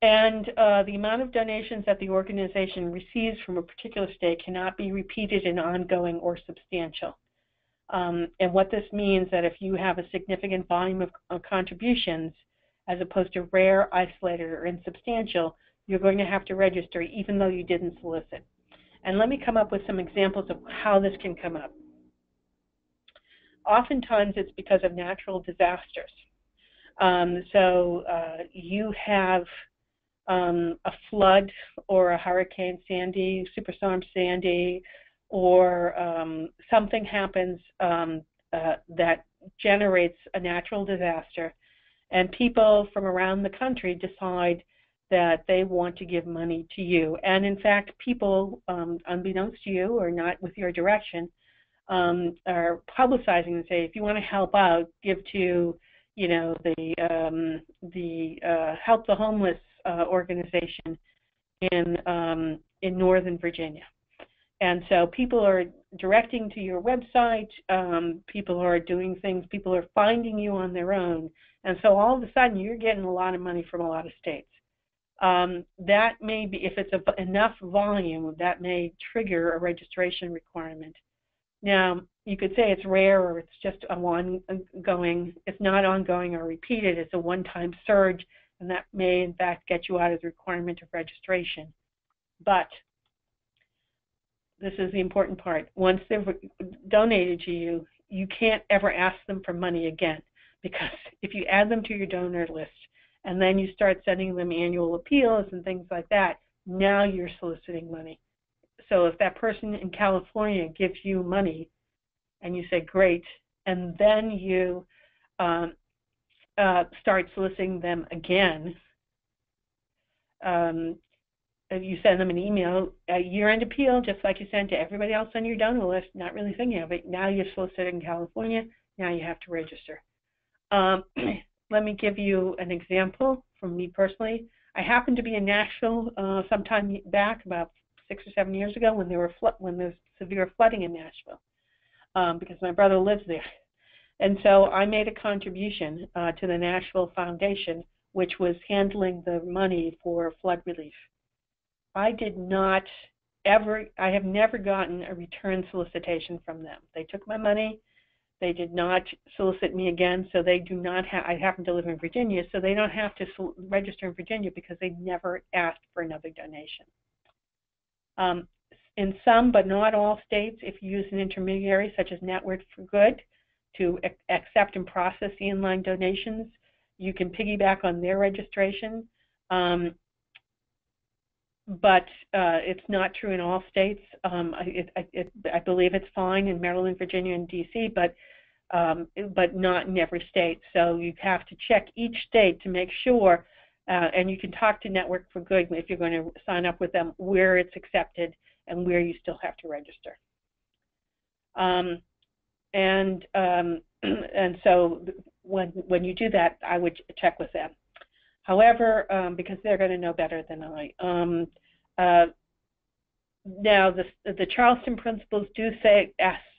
And the amount of donations that the organization receives from a particular state cannot be repeated and ongoing or substantial. And what this means that if you have a significant volume of contributions, as opposed to rare, isolated, or insubstantial, you're going to have to register even though you didn't solicit. And let me come up with some examples of how this can come up. Oftentimes it's because of natural disasters. You have a flood or a Hurricane Sandy, Superstorm Sandy, or something happens that generates a natural disaster, and people from around the country decide that they want to give money to you. And in fact, people, unbeknownst to you or not with your direction, are publicizing and say, if you want to help out, give to, you know, the Help the Homeless organization in Northern Virginia. And so people are directing to your website, people are doing things, people are finding you on their own, and so all of a sudden you're getting a lot of money from a lot of states. That may be, if it's enough volume, that may trigger a registration requirement. Now, you could say it's rare or it's just ongoing. It's not ongoing or repeated. It's a one-time surge, and that may, in fact, get you out of the requirement of registration. But this is the important part. Once they've donated to you, you can't ever ask them for money again, because if you add them to your donor list and then you start sending them annual appeals and things like that, now you're soliciting money. So if that person in California gives you money and you say, great, and then you start soliciting them again, you send them an email, a year-end appeal, just like you send to everybody else on your donor list, not really thinking of it. Now you're solicited in California, now you have to register. Let me give you an example from me personally. I happened to be in Nashville sometime back, about 6 or 7 years ago, when there was severe flooding in Nashville, because my brother lives there. And so I made a contribution to the Nashville Foundation, which was handling the money for flood relief. I have never gotten a return solicitation from them. They took my money. They did not solicit me again, so they do not have, I happen to live in Virginia, so they don't have to register in Virginia because they never asked for another donation. In some, but not all states, if you use an intermediary such as Network for Good to accept and process the in-line donations, you can piggyback on their registration. But it's not true in all states. I believe it's fine in Maryland, Virginia, and DC, but not in every state. So you have to check each state to make sure, and you can talk to Network for Good if you're going to sign up with them, where it's accepted and where you still have to register. And so when you do that, I would check with them. However, because they're going to know better than I. Now, the Charleston principles do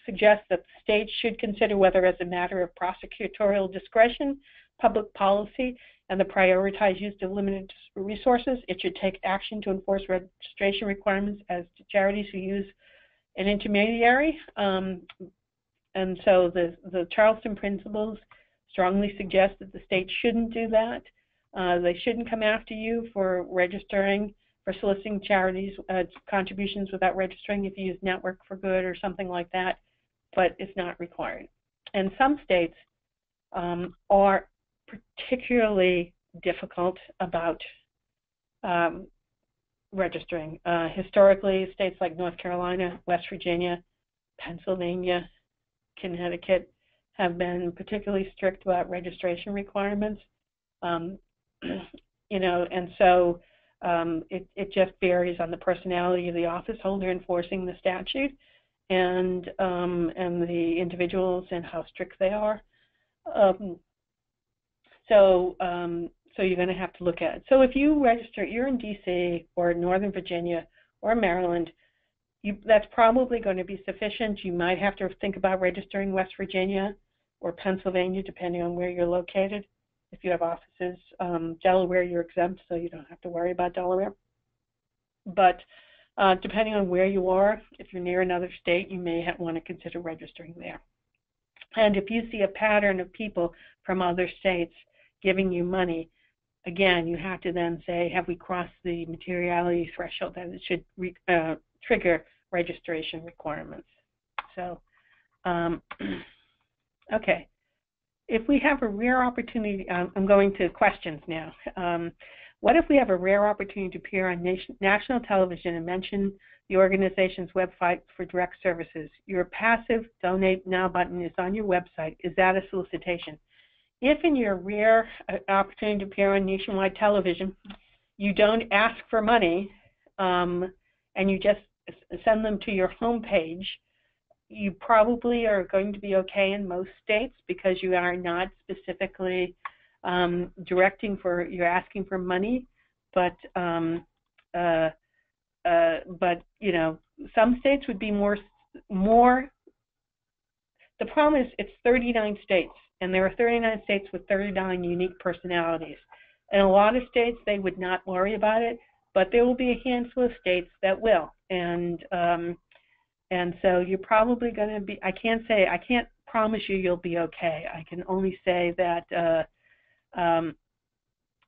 suggest that the state should consider whether, as a matter of prosecutorial discretion, public policy, and the prioritized use of limited resources, it should take action to enforce registration requirements as to charities who use an intermediary. And so the Charleston principles strongly suggest that the state shouldn't do that. They shouldn't come after you for registering, for soliciting charities contributions without registering if you use Network for Good or something like that, but it's not required. And some states are particularly difficult about registering. Historically, states like North Carolina, West Virginia, Pennsylvania, Connecticut have been particularly strict about registration requirements. You know, and so it just varies on the personality of the office holder enforcing the statute and the individuals and how strict they are. So you're going to have to look at it. So if you register, you're in DC or Northern Virginia or Maryland, that's probably going to be sufficient. You might have to think about registering West Virginia or Pennsylvania, depending on where you're located. If you have offices, Delaware, you're exempt, so you don't have to worry about Delaware. But depending on where you are, if you're near another state, you may want to consider registering there. And if you see a pattern of people from other states giving you money, again, you have to then say, have we crossed the materiality threshold that it should trigger registration requirements? So, okay. If we have a rare opportunity, I'm going to questions now. What if we have a rare opportunity to appear on national television and mention the organization's website for direct services? Your passive Donate Now button is on your website. Is that a solicitation? If in your rare opportunity to appear on nationwide television, you don't ask for money and you just send them to your homepage, you probably are going to be okay in most states because you are not specifically directing for, you're asking for money, but you know, some states would be more. The problem is it's 39 states, and there are 39 states with 39 unique personalities. In a lot of states, they would not worry about it, but there will be a handful of states that will, and so you're probably going to be, I can't promise you you'll be okay. I can only say that,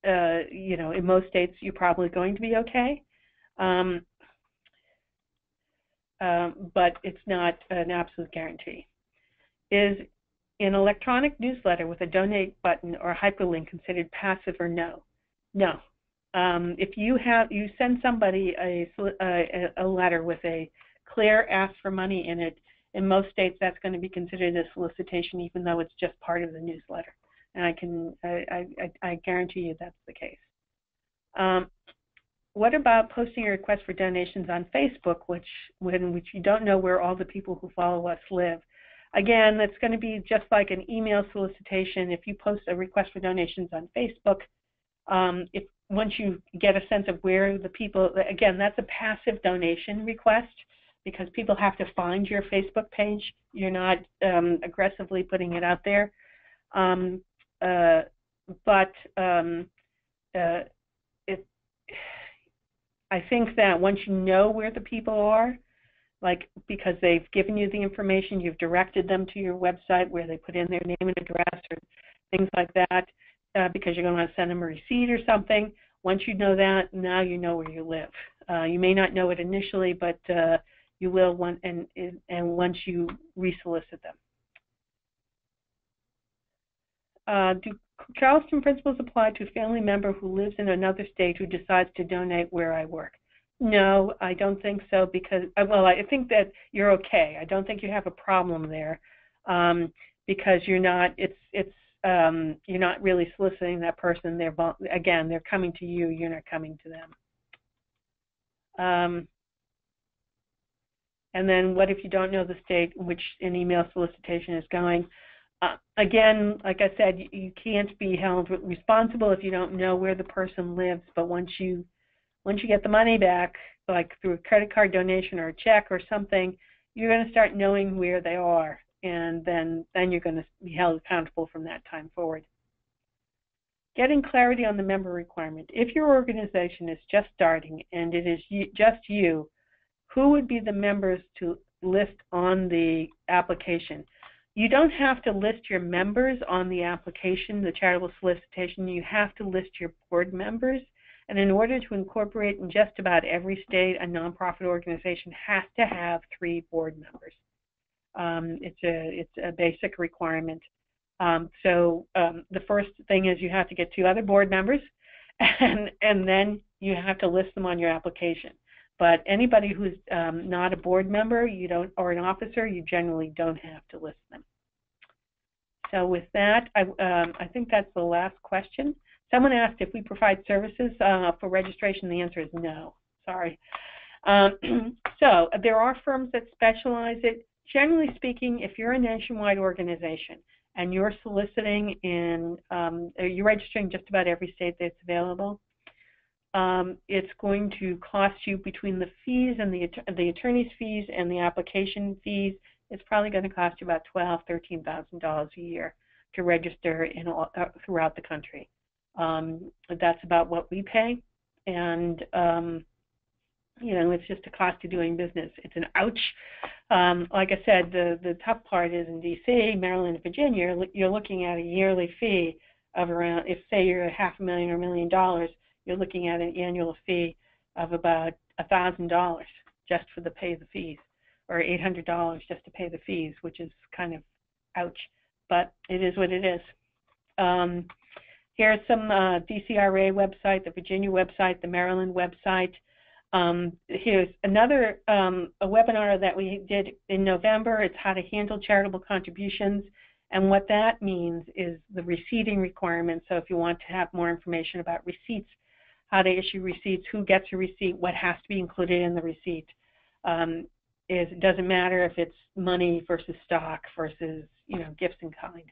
you know, in most states you're probably going to be okay, but it's not an absolute guarantee. Is an electronic newsletter with a donate button or hyperlink considered passive or no? No. If you send somebody a letter with a clear ask for money in it, in most states that's going to be considered a solicitation, even though it's just part of the newsletter. And I guarantee you that's the case. What about posting a request for donations on Facebook, which you don't know where all the people who follow us live? Again, that's going to be just like an email solicitation. If you post a request for donations on Facebook, once you get a sense of where the people, again, that's a passive donation request because people have to find your Facebook page. You're not aggressively putting it out there. I think that once you know where the people are, like because they've given you the information, you've directed them to your website where they put in their name and address or things like that, because you're going to send them a receipt or something. Once you know that, now you know where you live. You may not know it initially, but you will once you resolicit them. Do Charleston principles apply to a family member who lives in another state who decides to donate where I work? No, I don't think so because, well, I think that you're okay. I don't think you have a problem there because you're not, you're not really soliciting that person. They're coming to you, you're not coming to them. And then what if you don't know the state in which an email solicitation is going? Again, like I said, you can't be held responsible if you don't know where the person lives, but once you get the money back, like through a credit card donation or a check or something, you're going to start knowing where they are, and then you're going to be held accountable from that time forward. Getting clarity on the member requirement. If your organization is just starting and it is just you, who would be the members to list on the application? You don't have to list your members on the application, the charitable solicitation. You have to list your board members. And in order to incorporate in just about every state, a nonprofit organization has to have 3 board members. It's a basic requirement. So the first thing is you have to get 2 other board members, and then you have to list them on your application. But anybody who's not a board member, or an officer, you generally don't have to list them. So with that, I think that's the last question. Someone asked if we provide services for registration. The answer is no. Sorry. So there are firms that specialize it. Generally speaking, if you're a nationwide organization and you're soliciting you're registering just about every state that's available, it's going to cost you between the fees and the attorney's fees and the application fees. It's probably going to cost you about $12,000, $13,000 a year to register throughout the country. That's about what we pay, and it's just a cost of doing business. It's an ouch. Like I said, the tough part is in D.C., Maryland, and Virginia, you're looking at a yearly fee of around, if say you're $500,000 or $1 million, you're looking at an annual fee of about $1,000 just for the pay of the fees, or $800 just to pay the fees, which is kind of ouch, but it is what it is. Here's some DCRA website, the Virginia website, the Maryland website. Here's another a webinar that we did in November. It's how to handle charitable contributions, and what that means is the receipting requirements. So if you want to have more information about receipts, how to issue receipts, who gets a receipt, what has to be included in the receipt. It doesn't matter if it's money versus stock versus gifts in kind.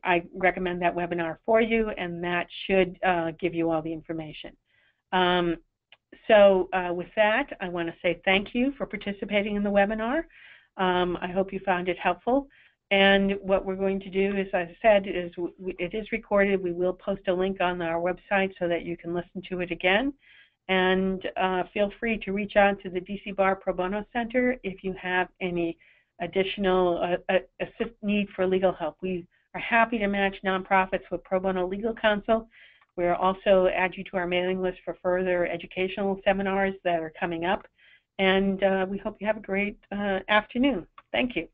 I recommend that webinar for you, and that should give you all the information. So with that, I want to say thank you for participating in the webinar. I hope you found it helpful. And what we're going to do, as I said, is it is recorded. We will post a link on our website so that you can listen to it again. And feel free to reach out to the DC Bar Pro Bono Center if you have any additional need for legal help. We are happy to match nonprofits with pro bono legal counsel. We'll also add you to our mailing list for further educational seminars that are coming up. And we hope you have a great afternoon. Thank you.